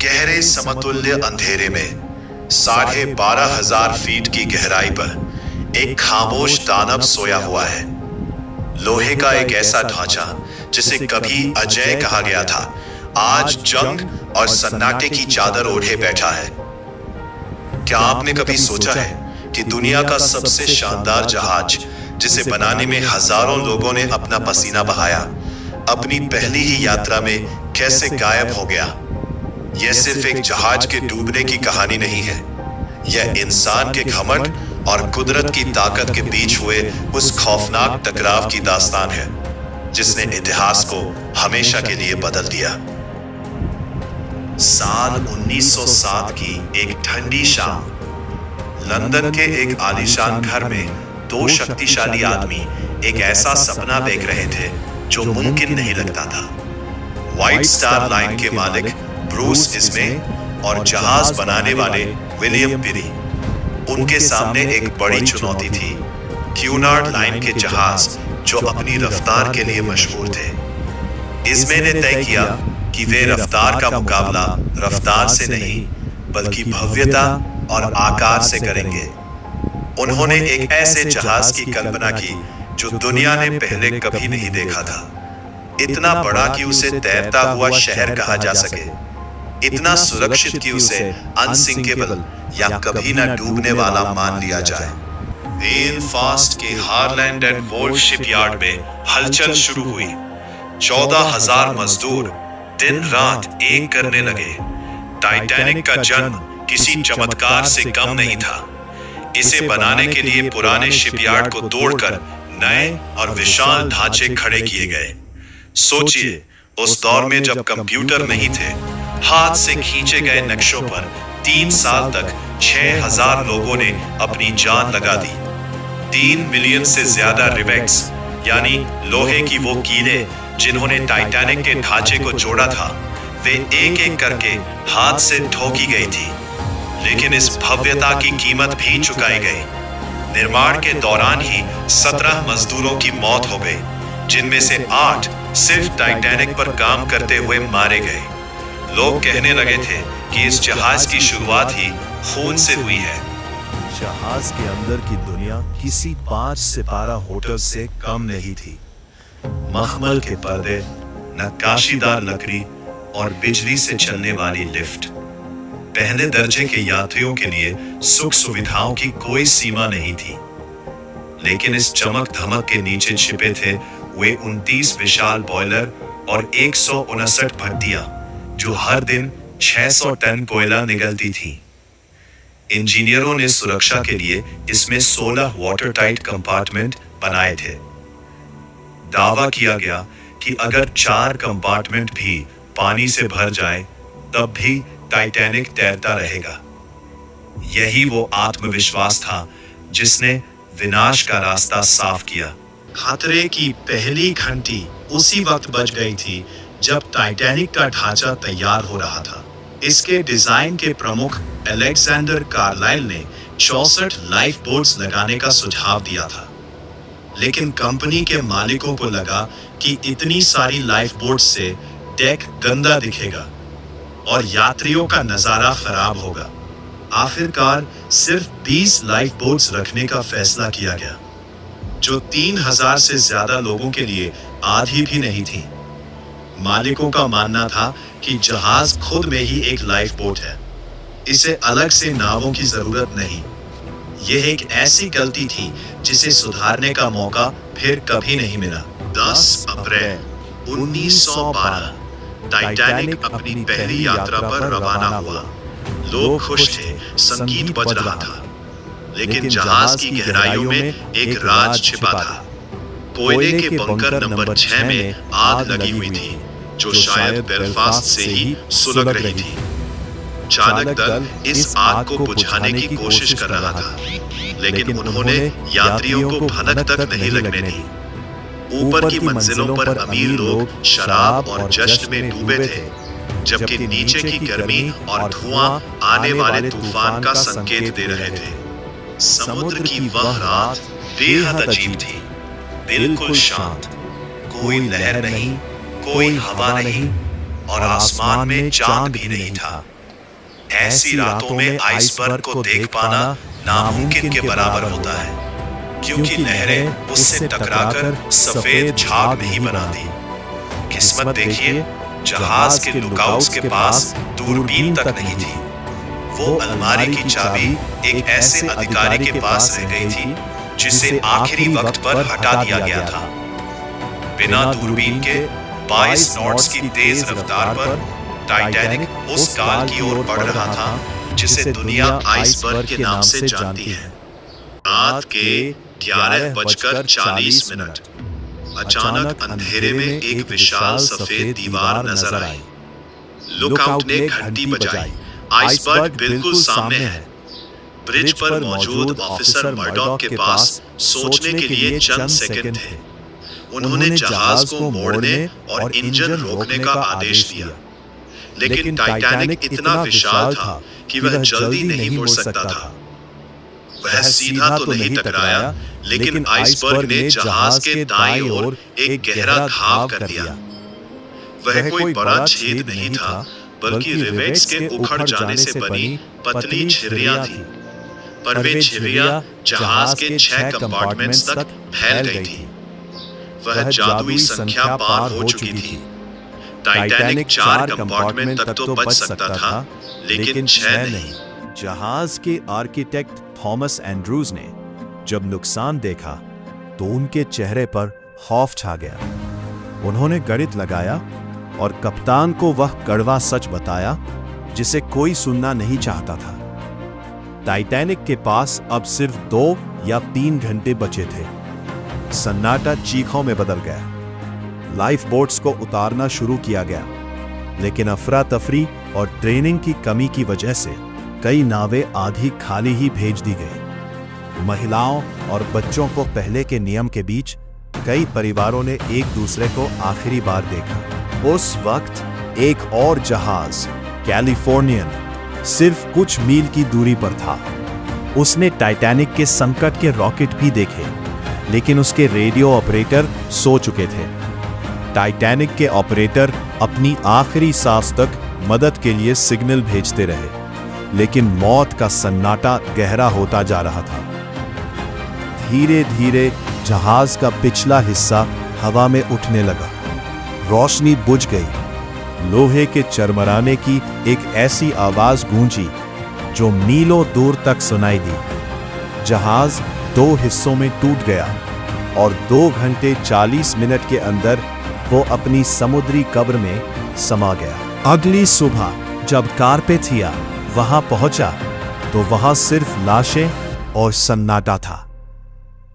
गहरे समतुल्य अंधेरे में 12,500 फीट की गहराई पर एक खामोश दानव सोया हुआ है। लोहे का एक ऐसा ढांचा जिसे कभी अजय कहा गया था, आज जंग और सन्नाटे की चादर ओढ़े बैठा है। क्या आपने कभी सोचा है कि दुनिया का सबसे शानदार जहाज, जिसे बनाने में हजारों लोगों ने अपना पसीना बहाया, अपनी पहली ही यात्रा में कैसे गायब हो गया? यह सिर्फ एक जहाज के डूबने की कहानी नहीं है, यह इंसान के घमंड और कुदरत की ताकत के बीच हुए उस खौफनाक टकराव की दास्तान है, जिसने इतिहास को हमेशा के लिए बदल दिया। साल 1907 की एक ठंडी शाम, लंदन के एक आलीशान घर में दो शक्तिशाली आदमी एक ऐसा सपना देख रहे थे जो मुमकिन नहीं लगता था। व्हाइट स्टार लाइन के मालिक ब्रूस इसमे और जहाज बनाने वाले विलियम पिरी, उनके सामने एक बड़ी चुनौती थी। क्यूनार्ड लाइन के जहाज, जो अपनी रफ्तार के लिए मशहूर थे, इसमे ने तय किया कि वे रफ्तार का मुकाबला रफ्तार से नहीं बल्कि भव्यता और आकार से करेंगे। उन्होंने एक ऐसे जहाज की कल्पना की जो दुनिया ने पहले कभी नहीं देखा था, इतना बड़ा कि उसे तैरता हुआ शहर कहा जा सके, इतना सुरक्षित कि उसे अनसिंकेबल या कभी न डूबने वाला मान लिया जाए। बेलफास्ट के हारलैंड एंड वोल्ट शिपयार्ड में हलचल शुरू हुई। 14,000 मजदूर दिन रात एक करने लगे। टाइटैनिक का जन्म किसी चमत्कार से कम नहीं था। इसे बनाने के लिए पुराने शिपयार्ड को तोड़कर नए और विशाल ढांचे खड़े किए गए। सोचिए, उस दौर में जब कंप्यूटर नहीं थे, हाथ से खींचे गए नक्शों पर 3 साल तक 6,000 लोगों ने अपनी जान लगा दी। 3 मिलियन से ज्यादा रिवेट्स, यानी लोहे की वो कीलें जिन्होंने टाइटैनिक के ढांचे को जोड़ा था, वे एक एक करके हाथ से ठोकी गई थी। लेकिन इस भव्यता की कीमत भी चुकाई गई। निर्माण के दौरान ही 17 मजदूरों की मौत हो गई, जिनमें से 8 सिर्फ टाइटैनिक पर काम करते हुए मारे गए। लोग कहने लगे थे कि इस जहाज की शुरुआत ही खून से हुई है। जहाज के अंदर की दुनिया किसी 5 सितारा होटल से कम नहीं थी। मखमल के पर्दे, नक्काशीदार लकड़ी और बिजली से चलने वाली लिफ्ट। पहले दर्जे के यात्रियों के लिए सुख सुविधाओं की कोई सीमा नहीं थी। लेकिन इस चमक धमक के नीचे छिपे थे वे 29 विशाल बॉयलर और 159 भट्टियां, जो हर दिन 600 टन कोयला निगलती थी। इंजीनियरों ने सुरक्षा के लिए इसमें 16 वाटर टाइट कंपार्टमेंट बनाए थे। दावा किया गया कि अगर 4 कंपार्टमेंट भी पानी से भर जाए, तब भी टाइटैनिक तैरता रहेगा। यही वो आत्मविश्वास था जिसने विनाश का रास्ता साफ किया। खतरे की पहली घंटी उसी वक्त बज गई थी जब टाइटैनिक का ढांचा तैयार हो रहा था। इसके डिजाइन के प्रमुख अलेक्जेंडर कार्लाइल ने 64 लाइफ बोट्स लगाने का सुझाव दिया था। लेकिन कंपनी के मालिकों को लगा कि इतनी सारी लाइफ बोट्स से डेक गंदा दिखेगा और यात्रियों का नजारा खराब होगा। आखिरकार सिर्फ 20 लाइफ बोट्स रखने का फैसला किया गया, जो 3,000 से ज्यादा लोगों के लिए आधी भी नहीं थी। मालिकों का मानना था कि जहाज खुद में ही एक लाइफ बोट है, इसे अलग से नावों की जरूरत नहीं। यह एक ऐसी गलती थी जिसे सुधारने का मौका फिर कभी नहीं मिला। 10 अप्रैल 1912 टाइटैनिक अपनी पहली यात्रा पर रवाना हुआ। लोग खुश थे, संगीत बज रहा था। लेकिन जहाज की गहराइयों में एक राज छिपा था। कोयले के बंकर नंबर 6 में आग लगी हुई थी, जो शायद बेलफास्ट से ही सुलग रही थी। चालक दल इस आग को बुझाने की कोशिश कर रहा था, लेकिन उन्होंने यात्रियों को भनक तक नहीं लगने दी। ऊपर की मंजिलों पर अमीर लोग शराब और जश्न में डूबे थे, जबकि नीचे की गर्मी और धुआं आने वाले तूफान का संकेत दे रहे थे। समुद्र की वह रात बेहद अजीब थी, बिल्कुल शांत, कोई लहर नहीं, कोई हवा नहीं और आसमान में चांद भी नहीं था। ऐसी रातों में आइसबर्ग को देख पाना नामुमकिन के बराबर होता है, क्योंकि लहरें उससे टकराकर सफेद झाग नहीं बनाती। किस्मत देखिए, जहाज के लुकआउट्स के पास दूरबीन तक नहीं थी। वो अलमारी की चाबी एक ऐसे अधिकारी के पास रह गई थी जिसे आखिरी वक्त पर हटा दिया गया था। बिना दूरबीन के 22 नॉट्स की तेज रफ्तार पर टाइटैनिक उस काल की ओर बढ़ रहा था जिसे दुनिया आइसबर्ग के नाम से जानती है। रात के 11:40 अचानक अंधेरे में एक विशाल सफेद दीवार नजर आई। लुकआउट ने घंटी बजाई। आइसबर्ग बिल्कुल सामने है। ब्रिज पर मौजूद ऑफिसर मर्डॉक के पास सोचने के लिए चंद सेकंड थे। उन्होंने जहाज को मोड़ने और इंजन रोकने का आदेश दिया, लेकिन टाइटैनिक इतना विशाल था कि वह जल्दी नहीं मुड़ सकता था। वह सीधा तो नहीं टकराया, लेकिन आइसबर्ग ने जहाज के दाईं ओर एक गहरा घाव कर दिया। वह कोई बड़ा छेद नहीं था, बल्कि रिवेट्स के उखड़ जाने से बनी पतली झिर्रियां थी। पर वे झिर्रियां जहाज के 6 कंपार्टमेंट्स तक फैल गई थी। वह जादुई संख्या पार हो चुकी थी। टाइटैनिक 4 कंपार्टमेंट तक तो बच सकता था, लेकिन 6 नहीं। जहाज के आर्किटेक्ट थॉमस एंड्रूज ने जब नुकसान देखा तो उनके चेहरे पर खौफ छा गया। उन्होंने गणित लगाया और कप्तान को वह कड़वा सच बताया जिसे कोई सुनना नहीं चाहता था। टाइटैनिक के पास अब सिर्फ 2 या 3 घंटे बचे थे। सन्नाटा चीखों में बदल गया। लाइफ बोट्स को उतारना शुरू किया गया, लेकिन अफरा तफरी और ट्रेनिंग की कमी की वजह से कई नावें आधी खाली ही भेज दी गई। महिलाओं और बच्चों को पहले के नियम के बीच कई परिवारों ने एक दूसरे को आखिरी बार देखा। उस वक्त एक और जहाज कैलिफोर्नियन सिर्फ कुछ मील की दूरी पर था। उसने टाइटैनिक के संकट के रॉकेट भी देखे, लेकिन उसके रेडियो ऑपरेटर सो चुके थे। टाइटैनिक के ऑपरेटर अपनी आखिरी सांस तक मदद के लिए सिग्नल भेजते रहे, लेकिन मौत का सन्नाटा गहरा होता जा रहा था। धीरे धीरे जहाज का पिछला हिस्सा हवा में उठने लगा। रोशनी बुझ गई। लोहे के चरमराने की एक ऐसी आवाज गूंजी जो मीलों दूर तक सुनाई दी। जहाज 2 हिस्सों में टूट गया और 2 घंटे 40 मिनट के अंदर वो अपनी समुद्री कब्र में समा गया। अगली सुबह जब कार्पेथिया वहां पहुंचा तो वहां सिर्फ लाशें और सन्नाटा था।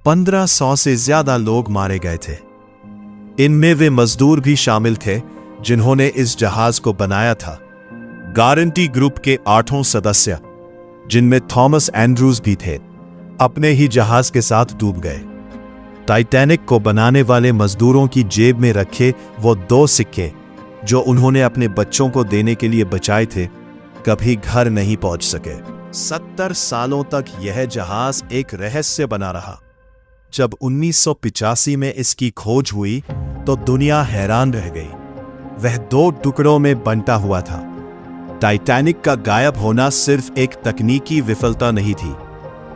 1500 से ज्यादा लोग मारे गए थे। इनमें वे मजदूर भी शामिल थे जिन्होंने इस जहाज को बनाया था। गारंटी ग्रुप के 8 सदस्य, जिनमें थॉमस एंड्रूज भी थे, अपने ही जहाज के साथ डूब गए। टाइटैनिक को बनाने वाले मजदूरों की जेब में रखे वो 2 सिक्के जो उन्होंने अपने बच्चों को देने के लिए बचाए थे, कभी घर नहीं पहुंच सके। 70 सालों तक यह जहाज एक रहस्य बना रहा। जब 1985 में इसकी खोज हुई तो दुनिया हैरान रह गई। वह 2 टुकड़ों में बंटा हुआ था। टाइटैनिक का गायब होना सिर्फ एक तकनीकी विफलता नहीं थी,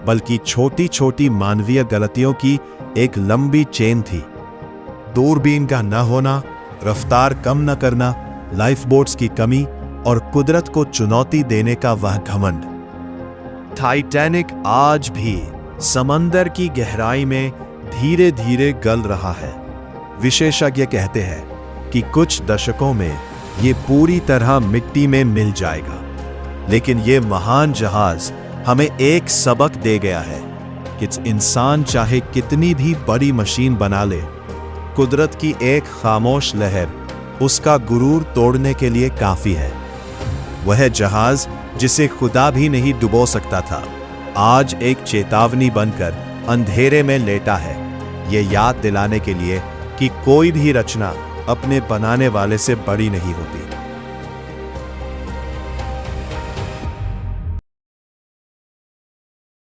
बल्कि छोटी छोटी मानवीय गलतियों की एक लंबी चेन थी। दूरबीन का न होना, रफ्तार कम न करना, लाइफ बोट्स की कमी और कुदरत को चुनौती देने का वह घमंड। टाइटैनिक आज भी समंदर की गहराई में धीरे धीरे गल रहा है। विशेषज्ञ कहते हैं कि कुछ दशकों में ये पूरी तरह मिट्टी में मिल जाएगा, लेकिन ये महान जहाज हमें एक सबक दे गया है कि इंसान चाहे कितनी भी बड़ी मशीन बना ले, कुदरत की एक खामोश लहर उसका गुरूर तोड़ने के लिए काफी है। वह जहाज जिसे खुदा भी नहीं डुबो सकता था, आज एक चेतावनी बनकर अंधेरे में लेटा है, ये याद दिलाने के लिए कि कोई भी रचना अपने बनाने वाले से बड़ी नहीं होती।